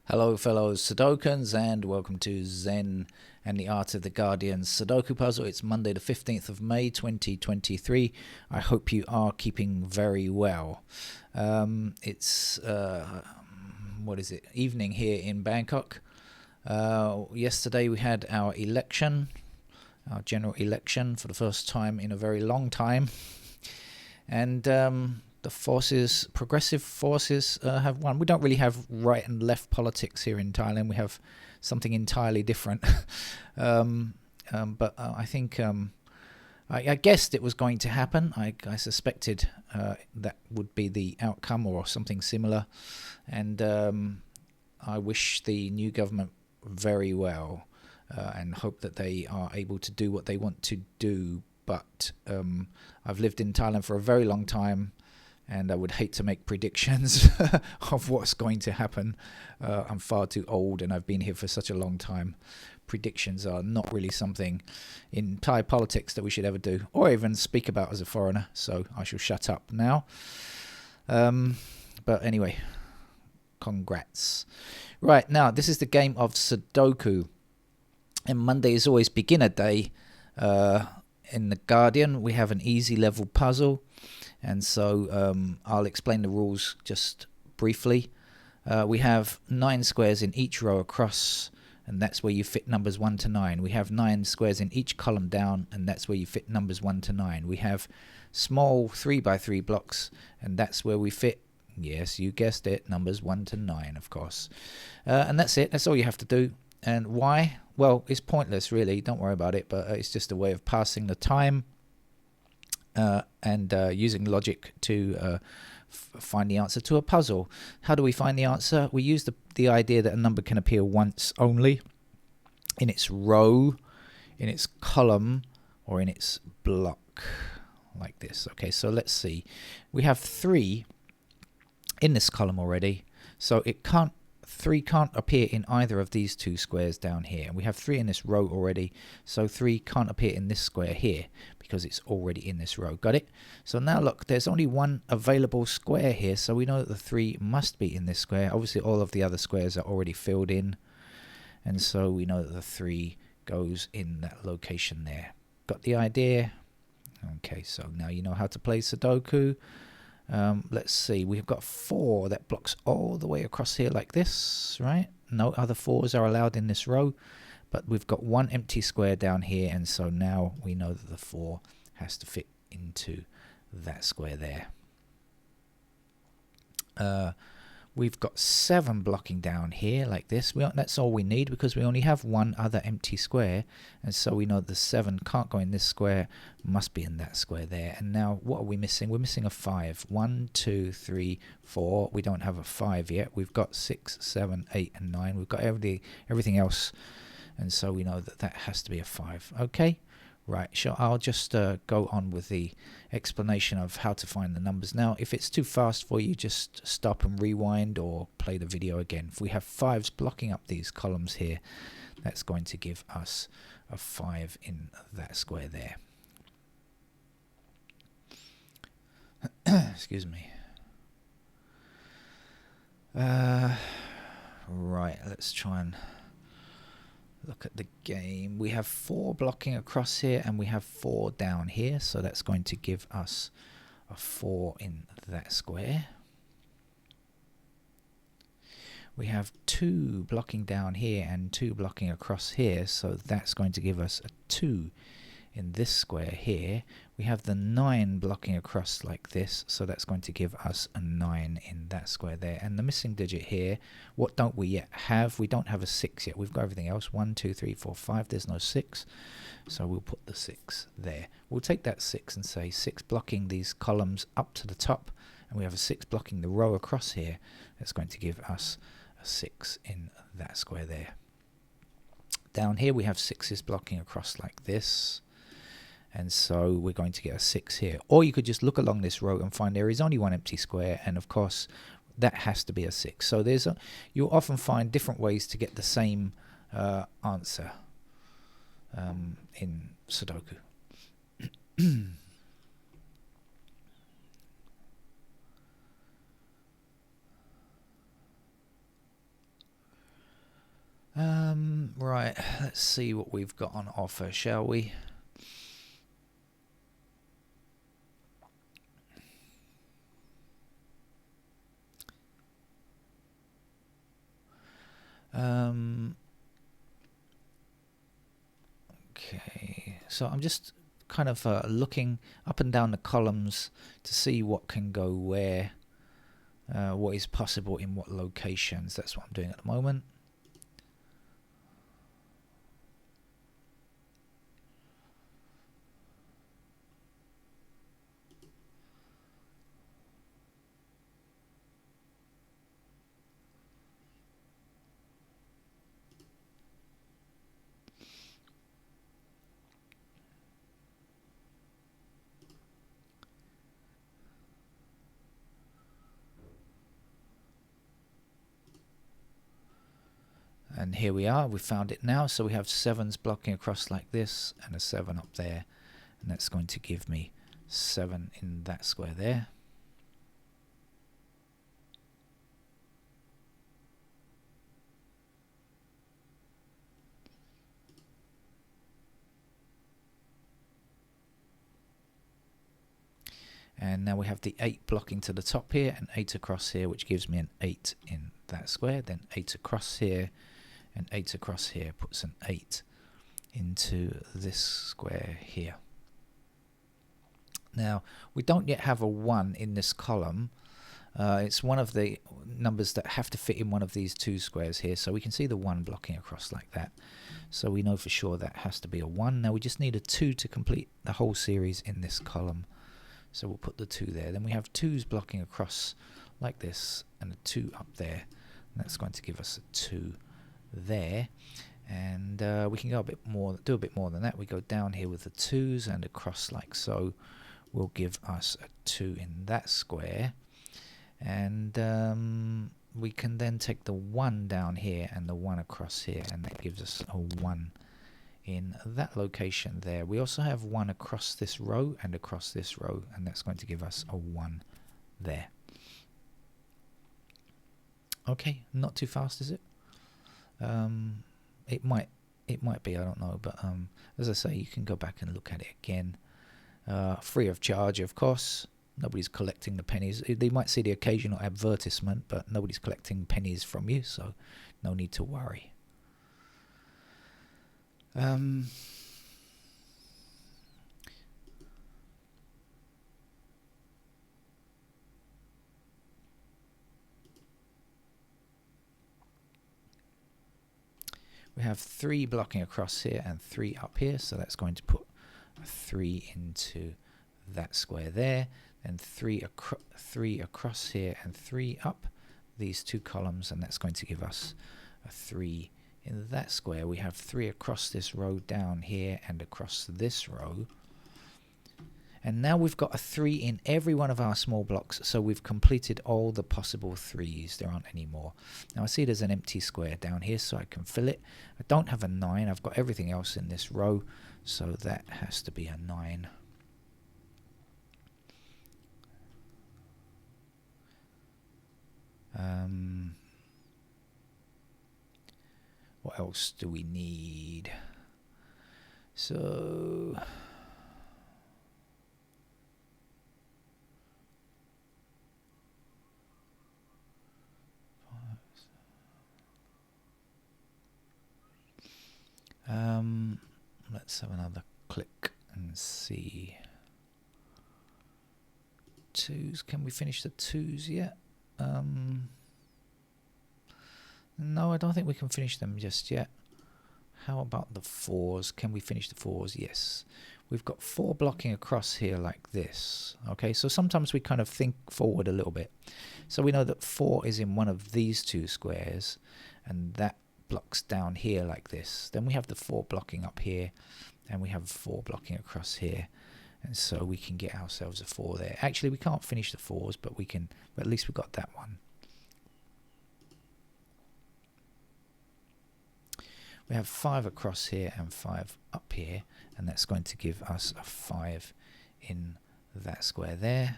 Hello fellow Sudokans and welcome to Zen and the Art of the Guardian Sudoku Puzzle. It's Monday the 15th of May 2023. I hope you are keeping very well. It's evening here in Bangkok. Yesterday we had our general election for the first time in a very long time. And the progressive forces have won. We don't really have right and left politics here in Thailand. We have something entirely different. But I think I guessed it was going to happen. I suspected that would be the outcome or something similar. And I wish the new government very well and hope that they are able to do what they want to do. But I've lived in Thailand for a very long time, and I would hate to make predictions of what's going to happen. I'm far too old, and I've been here for such a long time. Predictions are not really something in Thai politics that we should ever do, or even speak about as a foreigner, so I shall shut up now. But anyway, congrats. Right, now, this is the game of Sudoku, and Monday is always beginner day. In the Guardian, we have an easy level puzzle, and so I'll explain the rules just briefly. We have 9 squares in each row across, and that's where you fit numbers 1 to 9. We have 9 squares in each column down, and that's where you fit numbers 1 to 9. We have small 3x3 blocks, and that's where we fit, yes, you guessed it, numbers 1 to 9, of course. And that's it. That's all you have to do. And why? Well, it's pointless, really. Don't worry about it, but it's just a way of passing the time and using logic to find the answer to a puzzle. How do we find the answer? We use the idea that a number can appear once only in its row, in its column, or in its block, like this. Okay, so let's see. We have 3 in this column already, so 3 can't appear in either of these 2 squares down here. We have 3 in this row already, so 3 can't appear in this square here because it's already in this row. Got it? So now look, there's only one available square here, so we know that the 3 must be in this square. Obviously all of the other squares are already filled in, and so we know that the 3 goes in that location there. Got the idea? Okay, so now you know how to play Sudoku. Let's see, we've got 4 that blocks all the way across here like this, right? No other 4s are allowed in this row, but we've got 1 empty square down here, and so now we know that the 4 has to fit into that square there. We've got 7 blocking down here like this. That's all we need because we only have 1 other empty square, and so we know the 7 can't go in this square, must be in that square there. And now what are we missing? We're missing a 5. 1, 2, 3, 4. We don't have a 5 yet. We've got 6, 7, 8, and 9. We've got everything else, and so we know that that has to be a 5. Okay? Right, sure. I'll just go on with the explanation of how to find the numbers. Now, if it's too fast for you, just stop and rewind or play the video again. If we have 5s blocking up these columns here, that's going to give us a 5 in that square there. Excuse me. Right, let's try and look at the game. We have 4 blocking across here, and we have 4 down here, so that's going to give us a 4 in that square. We have 2 blocking down here and 2 blocking across here, so that's going to give us a 2 in this square here. We have the 9 blocking across like this, so that's going to give us a 9 in that square there. And the missing digit here, what don't we yet have? We don't have a 6 yet. We've got everything else. 1, 2, 3, 4, 5. There's no 6, so we'll put the 6 there. We'll take that 6 and say 6 blocking these columns up to the top, and we have a 6 blocking the row across here. That's going to give us a 6 in that square there. Down here we have 6s blocking across like this, and so we're going to get a 6 here. Or you could just look along this row and find there is only 1 empty square, and of course that has to be a 6. So you'll often find different ways to get the same answer in Sudoku. Let's see what we've got on offer, shall we? Okay, so I'm just kind of looking up and down the columns to see what can go where, what is possible in what locations. That's what I'm doing at the moment. And here we are, we found it now. So we have 7s blocking across like this and a 7 up there, and that's going to give me 7 in that square there. And now we have the 8 blocking to the top here and 8 across here, which gives me an 8 in that square. Then 8 across here and 8 across here puts an 8 into this square here. Now, we don't yet have a 1 in this column. It's one of the numbers that have to fit in one of these 2 squares here. So we can see the 1 blocking across like that. So we know for sure that has to be a 1. Now we just need a 2 to complete the whole series in this column. So we'll put the 2 there. Then we have 2s blocking across like this and a 2 up there. And that's going to give us a 2 there. And we can go a bit more, do a bit more than that. We go down here with the 2s and across like so will give us a 2 in that square. And we can then take the 1 down here and the 1 across here, and that gives us a 1 in that location there. We also have 1 across this row and across this row, and that's going to give us a 1 there. Okay, not too fast, is it? It might be, I don't know, but as I say, you can go back and look at it again, free of charge, of course. Nobody's collecting the pennies. They might see the occasional advertisement, but nobody's collecting pennies from you, so no need to worry. We have 3 blocking across here and 3 up here, so that's going to put a 3 into that square there. Then 3 across here and 3 up these 2 columns, and that's going to give us a 3 in that square. We have 3 across this row down here and across this row. And now we've got a 3 in every one of our small blocks, so we've completed all the possible 3s. There aren't any more. Now I see there's an empty square down here, so I can fill it. I don't have a 9. I've got everything else in this row, so that has to be a 9. What else do we need? So let's have another click and see. 2s, can we finish the 2s yet? No, I don't think we can finish them just yet. How about the 4s? Can we finish the 4s? Yes. We've got 4 blocking across here like this. Okay, so sometimes we kind of think forward a little bit. So we know that 4 is in one of these 2 squares, and that blocks down here like this. Then we have the 4 blocking up here, and we have 4 blocking across here. And so we can get ourselves a 4 there. Actually, we can't finish the 4s, but we can. But at least we got that one. We have 5 across here and 5 up here, and that's going to give us a 5 in that square there.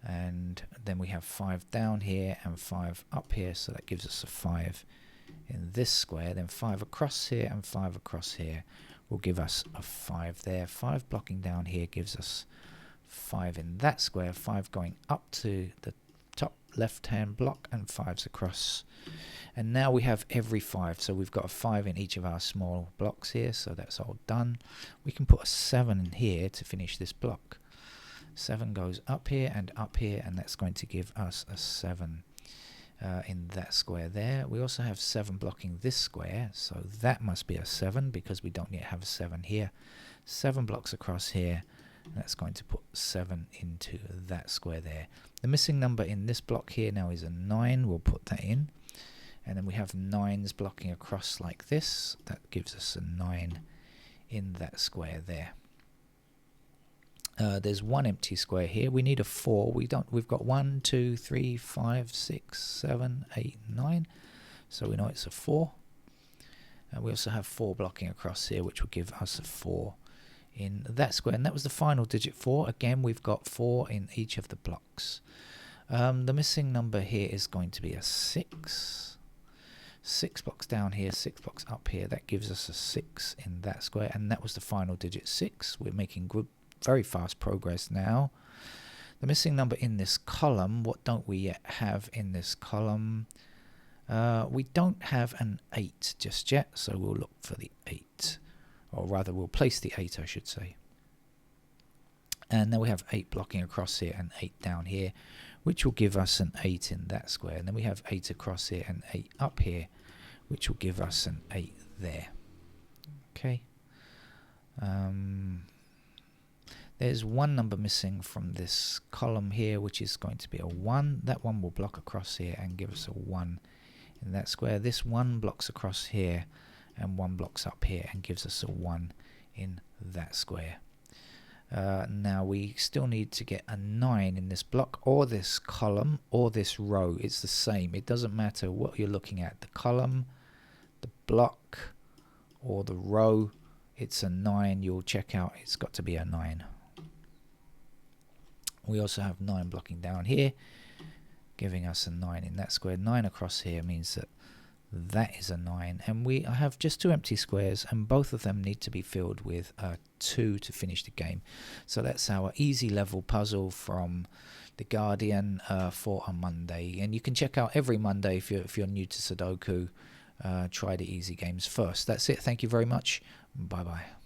And then we have 5 down here and 5 up here, so that gives us a 5 in this square, then 5 across here and 5 across here will give us a 5 there. 5 blocking down here gives us 5 in that square, 5 going up to the top left hand block and 5's across. And now we have every 5, so we've got a 5 in each of our small blocks here, so that's all done. We can put a 7 in here to finish this block. 7 goes up here, and that's going to give us a 7 in that square there. We also have 7 blocking this square, so that must be a 7 because we don't yet have a 7 here. 7 blocks across here, and that's going to put 7 into that square there. The missing number in this block here now is a 9. We'll put that in. And then we have 9s blocking across like this. That gives us a 9 in that square there. There's one empty square here. We need a 4. We've got 1, 2, 3, 5, 6, 7, 8, 9. So we know it's a 4. And we also have 4 blocking across here, which will give us a 4 in that square. And that was the final digit 4. Again, we've got 4 in each of the blocks. The missing number here is going to be a 6. 6 blocks down here, 6 blocks up here. That gives us a 6 in that square. And that was the final digit 6. We're making good, very fast progress now. The missing number in this column, what don't we yet have in this column? We don't have an 8 just yet, so we'll look for the 8. Or rather, we'll place the 8, I should say. And then we have 8 blocking across here and 8 down here, which will give us an 8 in that square. And then we have 8 across here and 8 up here, which will give us an 8 there. Okay. There's one number missing from this column here, which is going to be a 1. That one will block across here and give us a 1 in that square. This 1 blocks across here and 1 blocks up here and gives us a 1 in that square. Now we still need to get a 9 in this block or this column or this row. It's the same. It doesn't matter what you're looking at. The column, the block, or the row. It's a 9. You'll check out it's got to be a 9. We also have 9 blocking down here, giving us a 9 in that square. 9 across here means that that is a 9, and we have just 2 empty squares, and both of them need to be filled with 2 to finish the game. So that's our easy level puzzle from The Guardian for a Monday. And you can check out every Monday if you're new to Sudoku. Try the easy games first. That's it. Thank you very much. Bye bye.